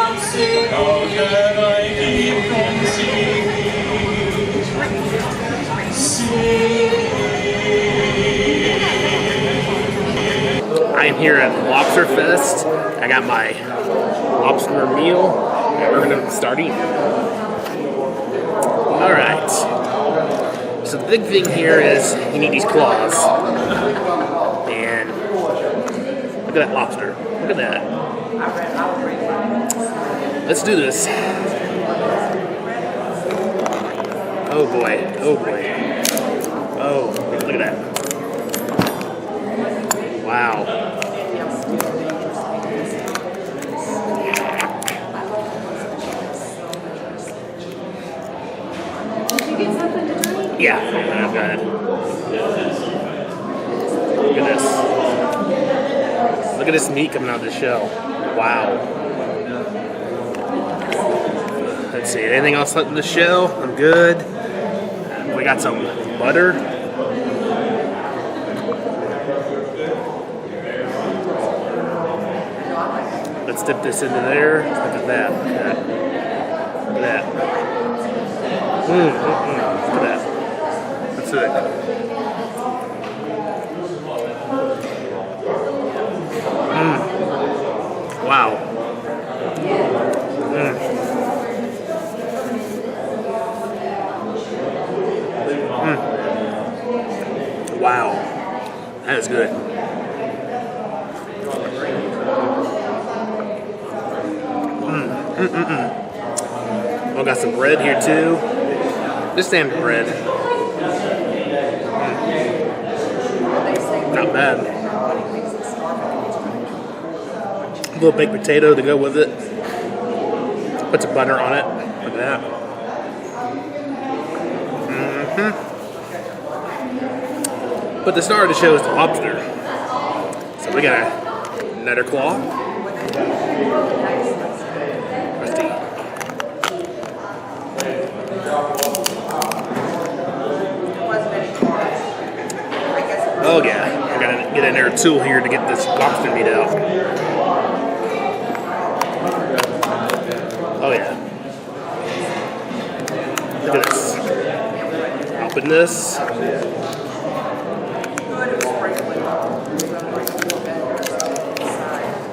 How can I keep from singing? I am here at Lobsterfest. I got my lobster meal, and we're gonna start eating. Alright. So the big thing here is you need these claws. And look at that lobster. Look at that. Let's do this. Oh boy. Oh boy. Oh, look at that. Wow. Yeah, I've got it. Look at this. Look at this meat coming out of the shell. Wow. Let's see, anything else left in the shell? I'm good. We got some butter. Let's dip this into there. Look at that. Look at that. Look at that. Look at that. That's it. Wow. Wow. That is good. I got some bread here too. Just damn bread. Not bad. A little baked potato to go with it. Put some butter on it. Look at that. But the star of the show is the lobster. So we got another claw. Oh yeah, I gotta get another tool here to get this lobster meat out. Oh yeah. Look at this. Open this.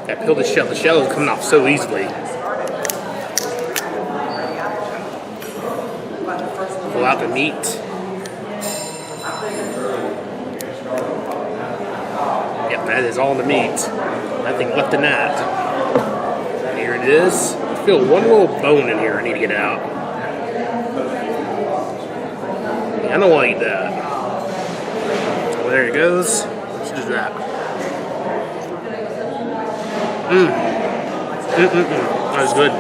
Yeah, peel the shell. The shell is coming off so easily. Pull out the meat. Yep, that is all the meat. Nothing left in that. Here it is. I feel one little bone in here I need to get out. I don't want to eat that. Well, there it goes. Let's do that. That was good.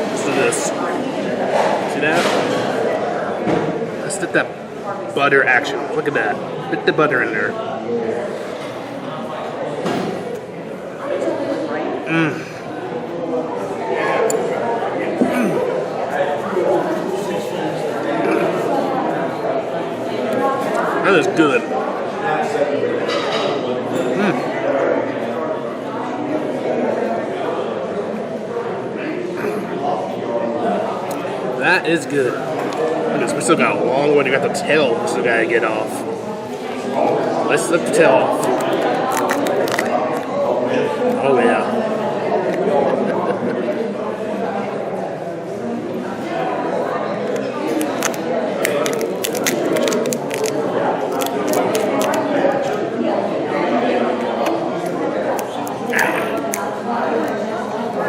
Let's do this. See that? Let's get that butter action. Look at that. Put the butter in there. That is good. That is good. We still got a long way. We got the tail we still gotta get off. Let's lift the tail off. Oh yeah.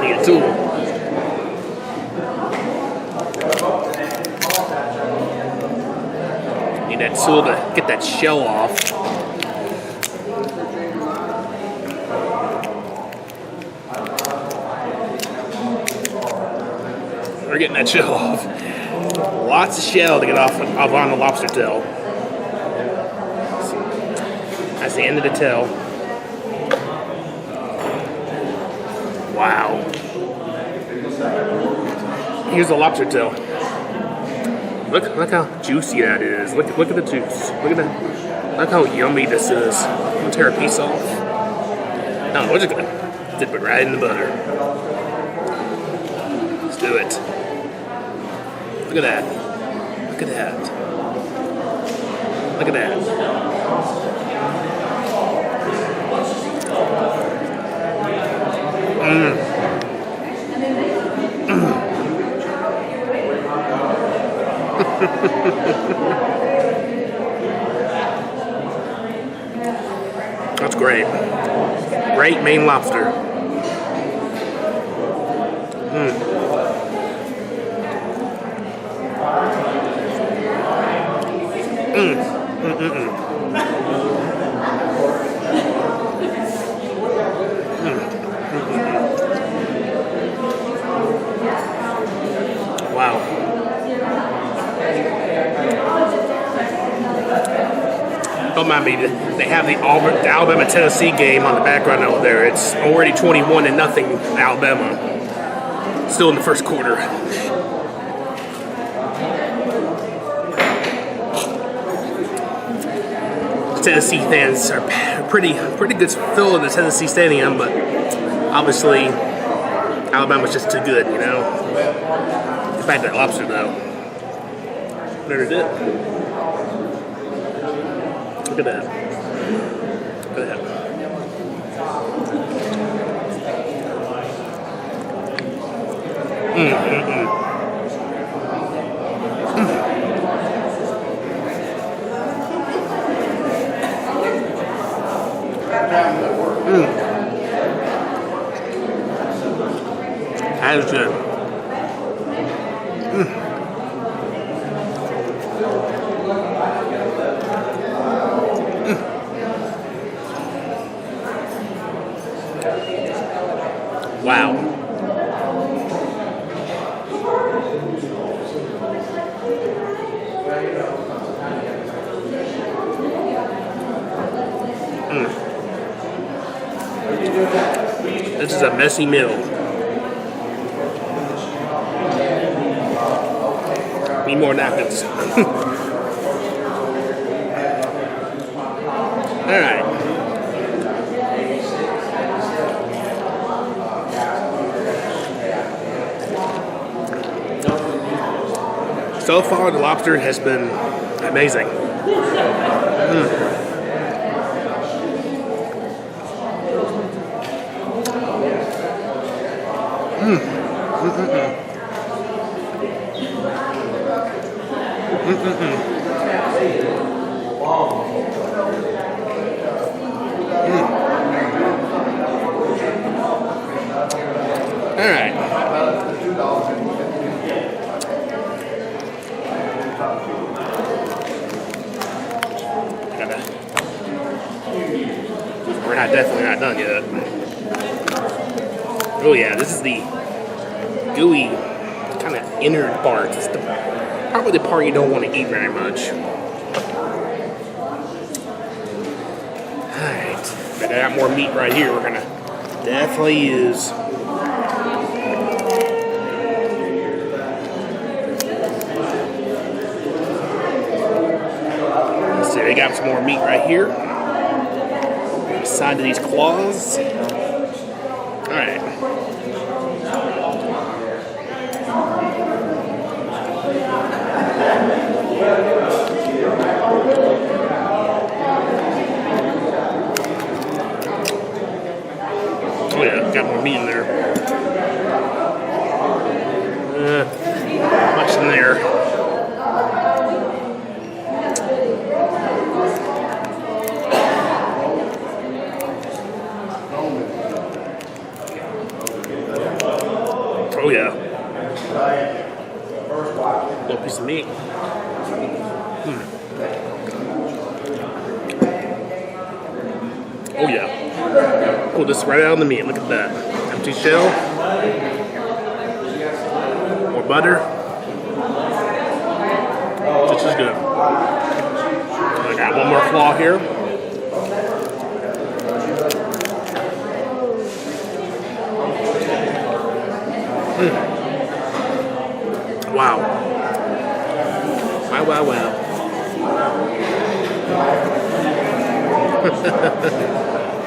Need a tool. Need that tool to get that shell off. We're getting that shell off. Lots of shell to get off on the lobster tail. That's the end of the tail. Wow. Here's the lobster tail. Look how juicy that is. Look at the juice. Look at that. Look how yummy this is. I'm gonna tear a piece off. No, we're just gonna Dip it right in the butter. Let's do it. Look at that. Look at that. Look at that. That's great. Great Maine lobster. Wow. Don't mind me. They have the Alabama-Tennessee game on the background over there. It's already 21-0 Alabama. Still in the first quarter. Tennessee fans are pretty good fill in the Tennessee Stadium, but obviously Alabama's just too good, you know. Get back to that lobster though. There's it. Look at that. Look at that. That is good. Wow. This is a messy meal. Need more napkins. All right. So far, the lobster has been amazing. All right. We're definitely not done yet. Oh yeah, this is the gooey kind of inner part. It's probably the part you don't want to eat very much. Alright, but I got more meat right here we're gonna definitely use. Let's see, we got some more meat right here. Side of these claws. Alright. Oh yeah, got more meat in there. Much in there. Oh yeah. Little piece of meat. Oh yeah. Pull this right out of the meat. Look at that. Empty shell. More butter. This is good. I got one more claw here. Wow. Wow, wow, wow.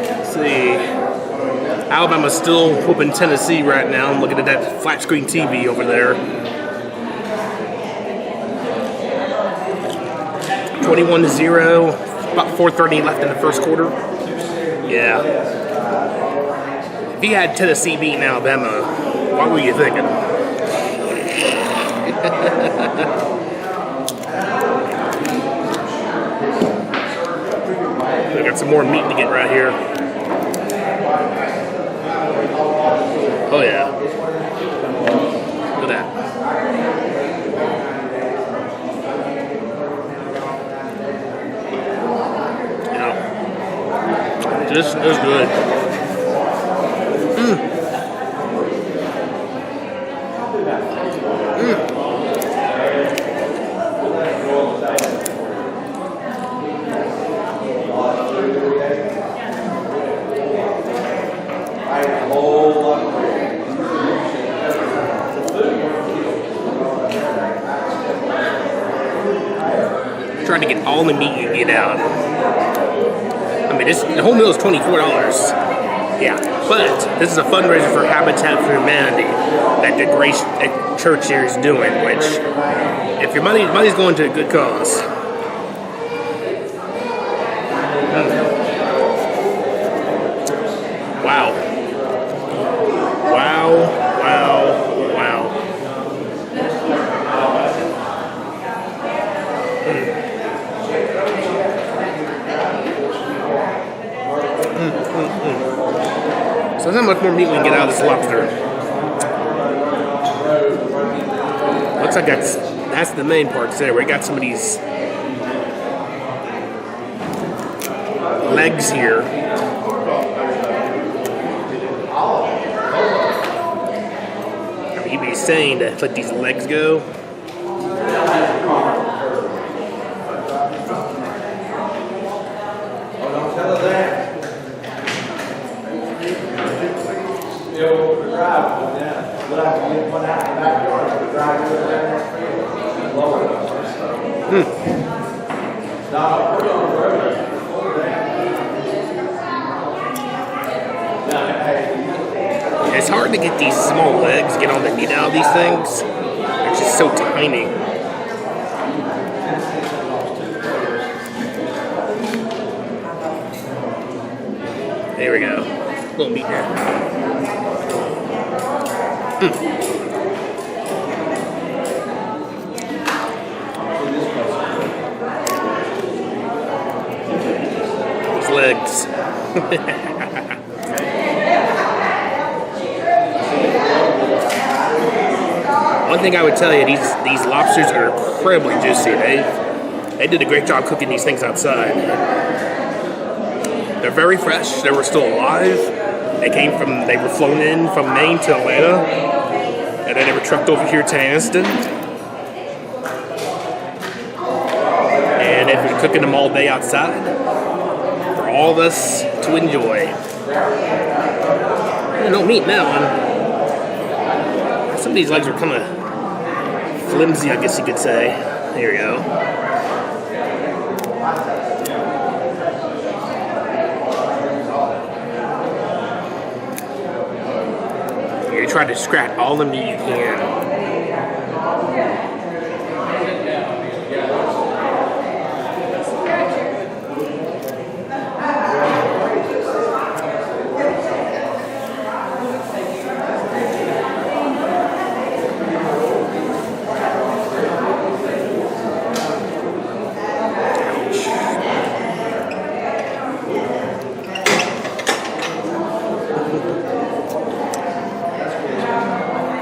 Let's see. Alabama's still whooping Tennessee right now. I'm looking at that flat screen TV over there. 21-0. About 4:30 left in the first quarter. Yeah. If you had Tennessee beating Alabama, what were you thinking? I got some more meat to get right here. Oh yeah. Look at that. Yeah. This is good. Trying to get all the meat you can get out. I mean, the whole meal is $24. Yeah, but this is a fundraiser for Habitat for Humanity that the Grace Church here is doing, which, if your money's going to a good cause. Wow. Wow, wow, wow. So there's not much more meat we can get out of this lobster. Looks like that's the main part there. We got some of these legs here. He'd be saying to let these legs go. It's hard to get these small legs, get all the meat out of these things. They're just so tiny. There we go. A little meat there. These legs. One thing I would tell you, these lobsters are incredibly juicy. They did a great job cooking these things outside. They're very fresh. They were still alive. They were flown in from Maine to Atlanta, and then they were trucked over here to Anniston. And they've been cooking them all day outside for all of us to enjoy. No meat now. Some of these legs are kind of flimsy, I guess you could say. Here we go. You try to scrap all the meat you can.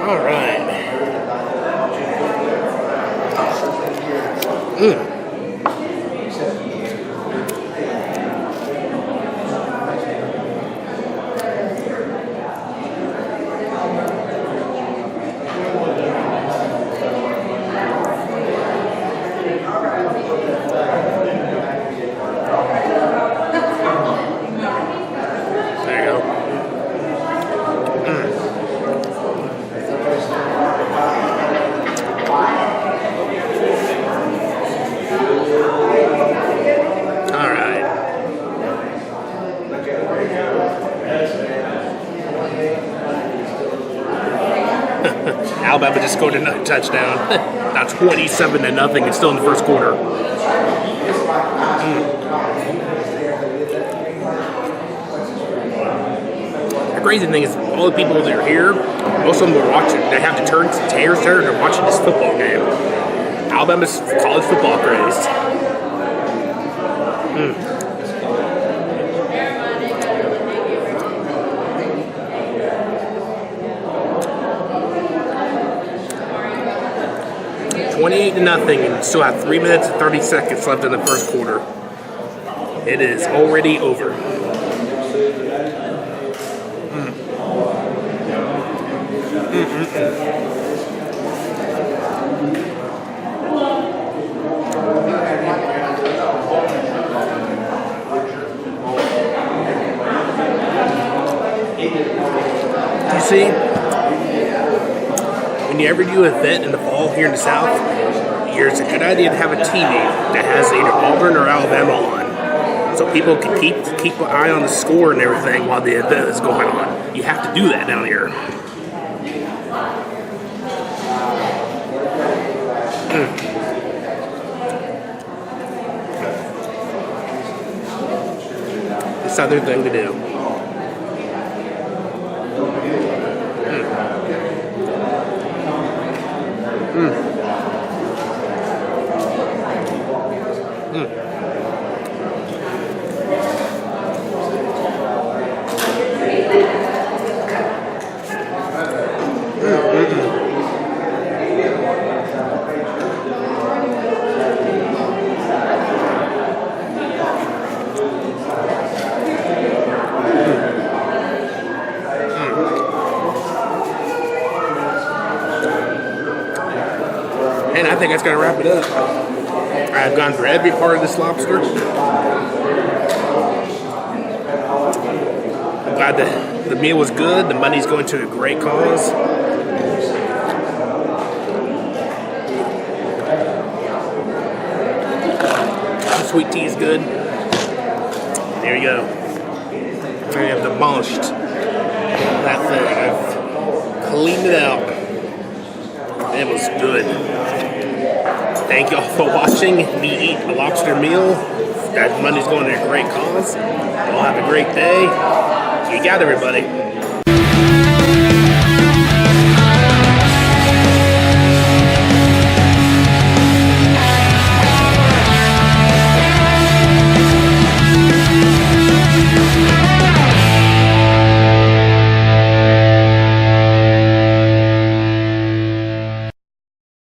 All right. Alabama just scored another touchdown. Now 27-0. It's still in the first quarter. The crazy thing is, all the people that are here, most of them are watching. They have the tears there. They're watching this football game. Alabama's college football crazed. 28-0, and still have 3 minutes and 30 seconds left in the first quarter. It is already over. You see, when you ever do an event in the fall here in the South, it's a good idea to have a TV that has either Auburn or Alabama on, so people can keep an eye on the score and everything while the event is going on. You have to do that down here. It's the other thing to do. And I think that's going to wrap it up. I've gone through every part of this lobster. I'm glad that the meal was good. The money's going to a great cause. The sweet tea is good. There you go. I have demolished that thing. I've cleaned it out. It was good. Thank y'all for watching me eat a lobster meal. That money's going to a great cause. Y'all have a great day. You got everybody.